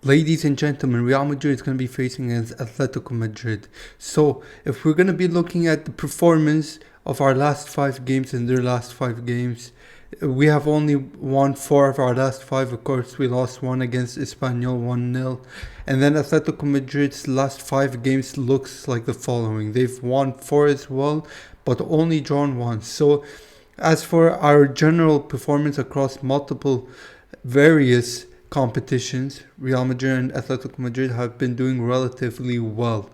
Ladies and gentlemen, Real Madrid is going to be facing against Atletico Madrid. So, if we're going to be looking at the performance of our last 5 games and their last 5 games, we have only won 4 of our last 5. Of course, we lost one against Espanyol 1-0. And then Atletico Madrid's last 5 games looks like the following. They've won 4 as well, but only drawn 1. So, as for our general performance across multiple various competitions, Real Madrid and Atletico Madrid have been doing relatively well.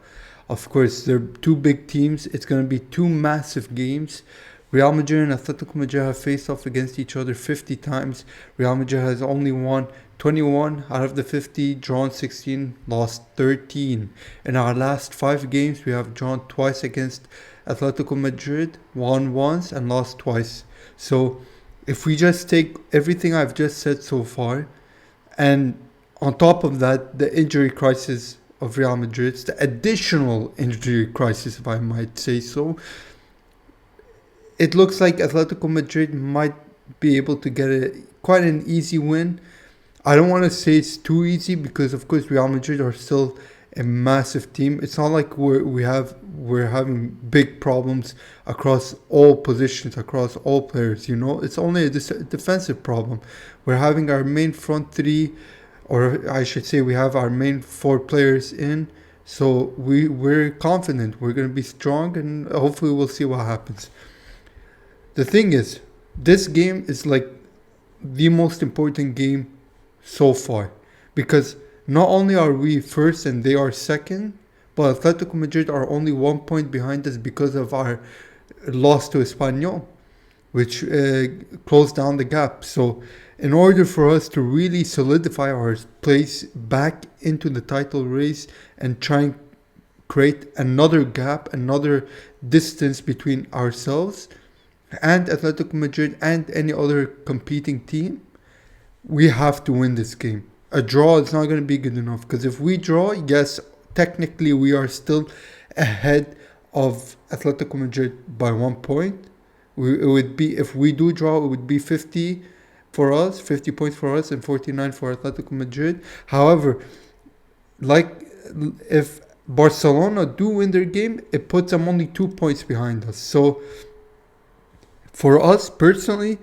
Of course, they're two big teams. It's going to be two massive games. Real Madrid and Atletico Madrid have faced off against each other 50 times. Real Madrid has only won 21 out of the 50, drawn 16, lost 13. In our last 5 games, we have drawn twice against Atletico Madrid, won once, and lost twice. So, if we just take everything I've just said so far, and on top of that, the injury crisis of Real Madrid, the additional injury crisis, if I might say so, it looks like Atletico Madrid might be able to get quite an easy win. I don't want to say it's too easy because, of course, Real Madrid are still a massive team. It's not like we're having big problems across all positions, across all players. It's only a defensive problem. We're having our main front three, or I should say, we have our main 4 players in. So we're confident. We're going to be strong, and hopefully we'll see what happens. The thing is, this game is like the most important game so far, because not only are we first and they are second, but Atletico Madrid are only 1 point behind us because of our loss to Espanyol, which closed down the gap. So, in order for us to really solidify our place back into the title race and try and create another gap, another distance between ourselves and Atletico Madrid and any other competing team, we have to win this game. A draw is not going to be good enough, because if we draw, yes, technically we are still ahead of Atletico Madrid by 1 point. It would be, if we do draw, it would be 50 for us, 50 points for us, and 49 for Atletico Madrid. However, like if Barcelona do win their game, it puts them only 2 points behind us. So for us personally,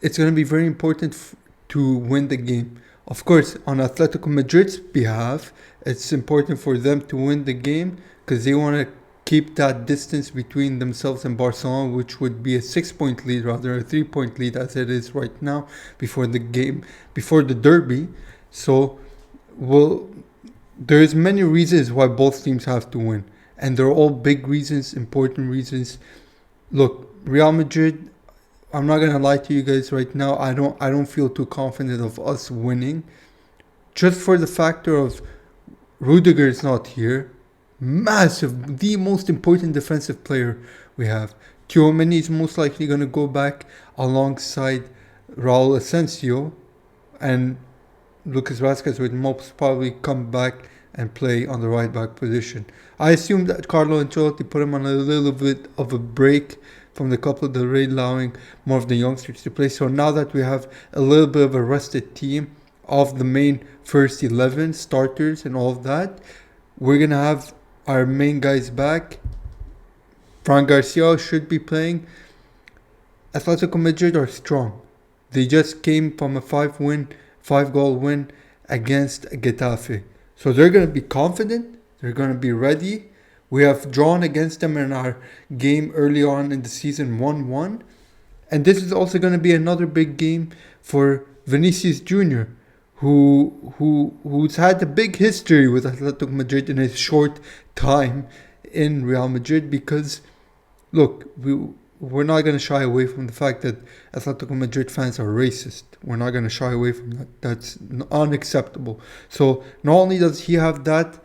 it's going to be very important to win the game. Of course, on Atletico Madrid's behalf, it's important for them to win the game because they want to keep that distance between themselves and Barcelona, which would be a 6 point lead, rather a 3 point lead as it is right now before the game, before the derby. So, there's many reasons why both teams have to win, and they're all big reasons, important reasons. Look, Real Madrid, I'm not gonna lie to you guys right now. I don't feel too confident of us winning, just for the factor of Rudiger is not here. Massive, the most important defensive player we have. Tchouaméni is most likely gonna go back alongside Raul Asensio, and Lucas Vazquez would most probably come back and play on the right back position. I assume that Carlo Ancelotti put him on a little bit of a break from the Copa del Rey, allowing more of the youngsters to play. So now that we have a little bit of a rested team of the main first 11 starters and all of that, we're going to have our main guys back. Fran Garcia should be playing. Atletico Madrid are strong. They just came from a 5-goal win against Getafe. So they're going to be confident. They're going to be ready. We have drawn against them in our game early on in the season 1-1. And this is also going to be another big game for Vinicius Jr., who's had a big history with Atletico Madrid in his short time in Real Madrid, because, look, we're not going to shy away from the fact that Atletico Madrid fans are racist. We're not going to shy away from that. That's unacceptable. So not only does he have that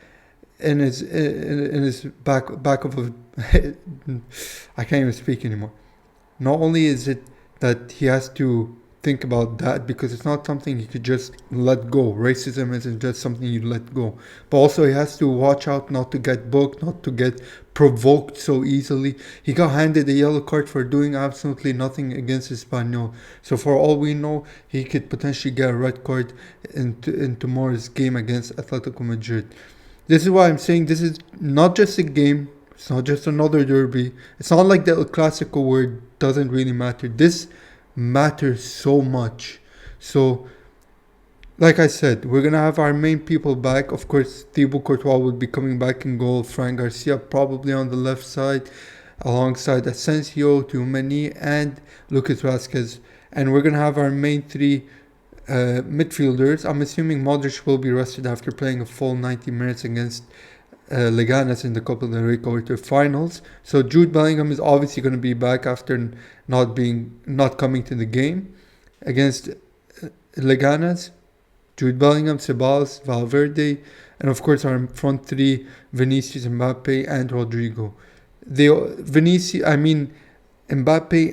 in his back of a I can't even speak anymore. Not only is it that he has to think about that, because it's not something he could just let go. Racism isn't just something you let go. But also he has to watch out not to get booked, not to get provoked so easily. He got handed a yellow card for doing absolutely nothing against Espanyol. So for all we know, he could potentially get a red card in tomorrow's game against Atletico Madrid. This is why I'm saying this is not just a game. It's not just another derby. It's not like the El Clasico where it doesn't really matter. This matters so much. So, like I said, we're going to have our main people back. Of course, Thibaut Courtois will be coming back in goal. Fran Garcia probably on the left side, alongside Asensio, Tchouaméni, and Lucas Vazquez. And we're going to have our main three midfielders. I'm assuming Modric will be rested after playing a full 90 minutes against Leganes in the Copa del Rey quarterfinals. So Jude Bellingham is obviously going to be back after not coming to the game against Leganes. Jude Bellingham, Ceballos, Valverde, and of course our front three: Vinicius, Mbappe, and Rodrigo. Mbappe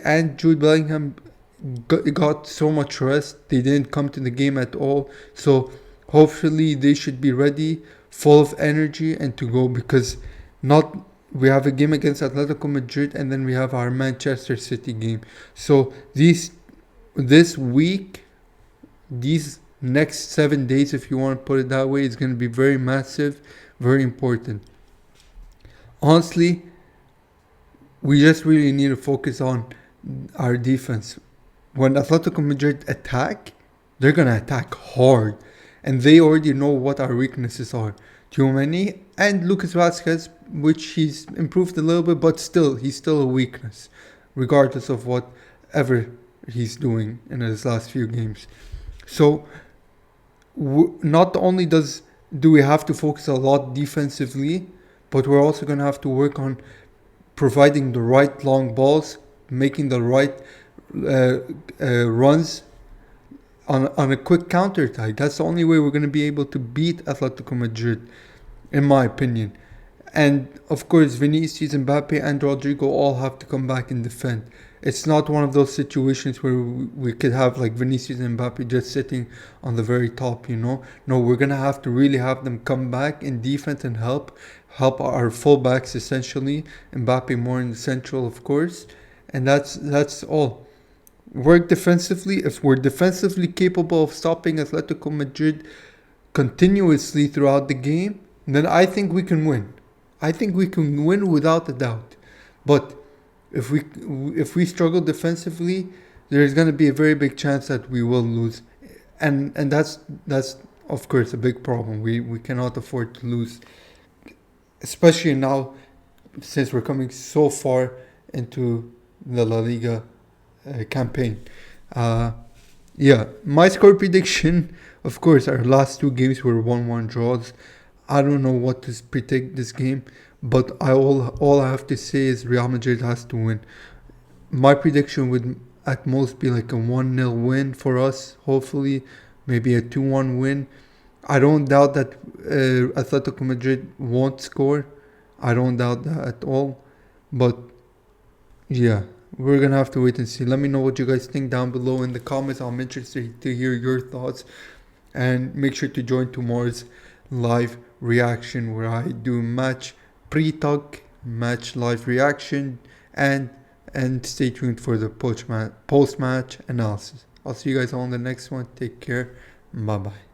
and Jude Bellingham got so much rest. They didn't come to the game at all. So hopefully they should be ready, full of energy, and to go, because we have a game against Atletico Madrid and then we have our Manchester City game. So this week, these next 7 days, if you want to put it that way, is going to be very massive, very important. Honestly, we just really need to focus on our defense. When Atletico Madrid attack, they're going to attack hard. And they already know what our weaknesses are. Tchouaméni and Lucas Vazquez, which he's improved a little bit, but still, he's still a weakness, regardless of whatever he's doing in his last few games. So, not only do we have to focus a lot defensively, but we're also going to have to work on providing the right long balls, making the right runs on a quick counter attack. That's the only way we're going to be able to beat Atletico Madrid, in my opinion. And of course, Vinicius, Mbappe, and Rodrigo all have to come back and defend. It's not one of those situations where we could have like Vinicius and Mbappe just sitting on the very top, No, we're going to have to really have them come back in defense and help our fullbacks essentially. Mbappe more in the central, of course. And that's all. Work defensively. If we're defensively capable of stopping Atletico Madrid continuously throughout the game, then I think we can win. I think we can win without a doubt. But if we struggle defensively, there's going to be a very big chance that we will lose, and that's of course a big problem. We cannot afford to lose, especially now since we're coming so far into the La Liga campaign. My score prediction, of course, our last two games were 1-1 draws. I don't know what to predict this game, but all I have to say is Real Madrid has to win. My prediction would at most be like a 1-0 win for us, hopefully, maybe a 2-1 win. I don't doubt that Atletico Madrid won't score. I don't doubt that at all. But yeah, we're going to have to wait and see. Let me know what you guys think down below in the comments. I'm interested to hear your thoughts. And make sure to join tomorrow's live reaction where I do match pre-talk, match live reaction, and stay tuned for the post-match analysis. I'll see you guys on the next one. Take care. Bye-bye.